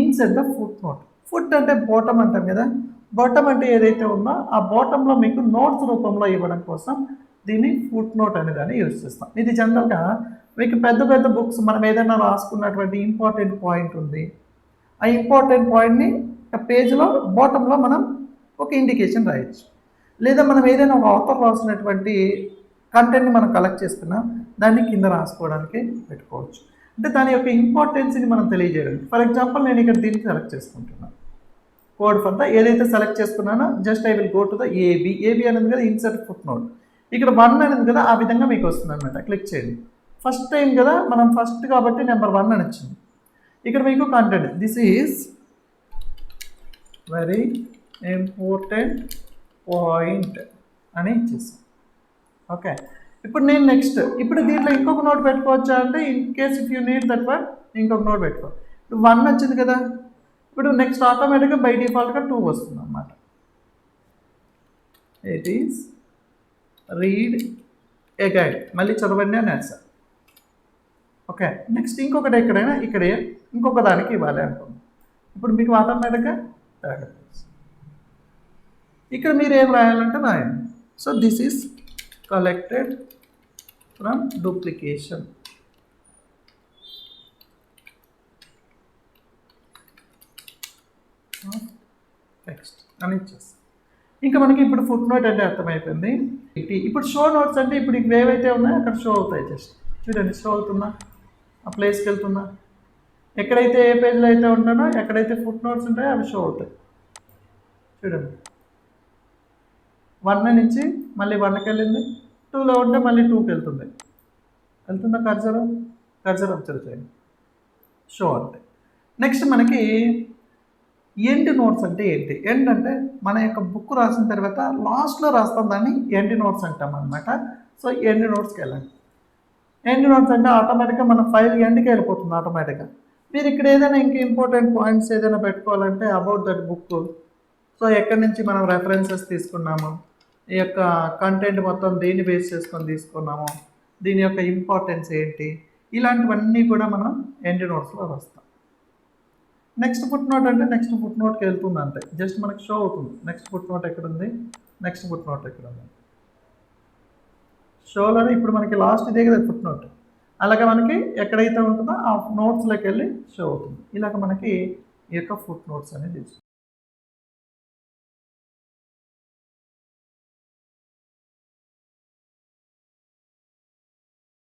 Insert the foot note. Foot అంటే bottom అంటాం కదా, బాటమ్ అంటే ఏదైతే ఉందో ఆ బాటంలో మీకు నోట్స్ రూపంలో ఇవ్వడం కోసం దీన్ని ఫుట్ నోట్ అనే దాన్ని యూజ్ చేస్తాం. ఇది జనరల్గా మీకు పెద్ద పెద్ద బుక్స్ మనం ఏదైనా రాసుకున్నటువంటి ఇంపార్టెంట్ పాయింట్ ఉంది, ఆ ఇంపార్టెంట్ పాయింట్ని పేజ్లో బాటంలో మనం ఒక ఇండికేషన్ రాయొచ్చు. లేదా మనం ఏదైనా ఒక ఆథర్ రాసినటువంటి కంటెంట్ని మనం కలెక్ట్ చేసుకున్నా దాన్ని కింద రాసుకోవడానికి పెట్టుకోవచ్చు. అంటే దాని యొక్క ఇంపార్టెన్స్ని మనం తెలియజేయడానికి. ఫర్ ఎగ్జాంపుల్ నేను ఇక్కడ దీన్ని సెలెక్ట్ చేసుకుంటున్నాను. కోడ్ ఫర్ ద ఏదైతే సెలెక్ట్ చేసుకున్నానో just I will go to the AB అనేది కదా ఇన్సర్ట్ ఫుట్ నోట్. ఇక్కడ 1 అనేది కదా ఆ విధంగా మీకు వస్తుంది అనమాట. క్లిక్ చేయండి. ఫస్ట్ టైం కదా మనం ఫస్ట్ కాబట్టి నెంబర్ 1 అని వచ్చింది. ఇక్కడ మీకు content this is very important point అని ఇచ్చేసాం. ఓకే, ఇప్పుడు నేను నెక్స్ట్ ఇప్పుడు దీంట్లో ఇంకొక నోట్ పెట్టుకోవచ్చా అంటే in case if you need that one ఇంకొక నోట్ పెట్టుకో. ఇప్పుడు 1 వచ్చింది కదా, ఇప్పుడు నెక్స్ట్ ఆటోమేటిక్గా బై డిఫాల్ట్గా 2 వస్తుంది అన్నమాట. It is read A guide, మళ్ళీ చదవండి అని ఆన్సర్. ఓకే, నెక్స్ట్ ఇంకొకటి ఎక్కడైనా ఇక్కడే ఇంకొక దానికి ఇవ్వాలి అనుకోండి. ఇప్పుడు మీకు ఆటోమేటిక్గా ఇక్కడ మీరు ఏం రాయాలంటే రాయండి. So this is collected from duplication. Text అని ఇచ్చేస్తాం. ఇంకా మనకి ఇప్పుడు ఫుట్ నోట్ అంటే అర్థమైపోయింది. ఇప్పుడు షో నోట్స్ అంటే ఇప్పుడు ఇవి ఏవైతే ఉన్నాయో అక్కడ షో అవుతాయి. జస్ట్ చూడండి, షో అవుతుందా, ఆ ప్లేస్కి వెళ్తుందా, ఎక్కడైతే ఏ పేజ్లో అయితే ఉంటానో ఎక్కడైతే ఫుట్ నోట్స్ ఉంటాయో అవి షో అవుతాయి. చూడండి, 1 నుంచి మళ్ళీ 1కి వెళ్ళింది, 2లో ఉంటే మళ్ళీ 2కి వెళ్తుంది. వెళ్తుందా కర్జర్ అబ్జర్వ్ చేయండి. షో అంటే నెక్స్ట్ మనకి ఎండ్ నోట్స్ అంటే ఏంటి? ఎండ్ అంటే మన యొక్క బుక్ రాసిన తర్వాత లాస్ట్లో రాస్తాం, దాన్ని ఎండ్ నోట్స్ అంటాం అనమాట. సో ఎండ్ నోట్స్కి వెళ్ళండి. ఎండ్ నోట్స్ అంటే ఆటోమేటిక్గా మన ఫైల్ ఎండ్కి వెళ్ళిపోతుంది ఆటోమేటిక్గా. మీరు ఇక్కడ ఏదైనా ఇంకా ఇంపార్టెంట్ పాయింట్స్ ఏదైనా పెట్టుకోవాలంటే అబౌట్ దట్ బుక్, సో ఎక్కడి నుంచి మనం రెఫరెన్సెస్ తీసుకున్నాము, ఈ యొక్క కంటెంట్ మొత్తం దేన్ని బేస్ చేసుకొని తీసుకున్నాము, దీని యొక్క ఇంపార్టెన్స్ ఏంటి, ఇలాంటివన్నీ కూడా మనం ఎండ్ నోట్స్లో రాస్తాం. నెక్స్ట్ ఫుట్ నోట్ అంటే నెక్స్ట్ ఫుట్ నోట్కి వెళ్తుంది అంతే, జస్ట్ మనకి షో అవుతుంది నెక్స్ట్ ఫుట్ నోట్ ఎక్కడ ఉంది, నెక్స్ట్ ఫుట్ నోట్ ఎక్కడ ఉంది. షోలోనే ఇప్పుడు మనకి లాస్ట్ ఇదే కదా ఫుట్ నోట్, అలాగే మనకి ఎక్కడైతే ఉంటుందో ఆ నోట్స్లోకి వెళ్ళి షో అవుతుంది. ఇలాగ మనకి ఈ యొక్క ఫుట్ నోట్స్ అనేది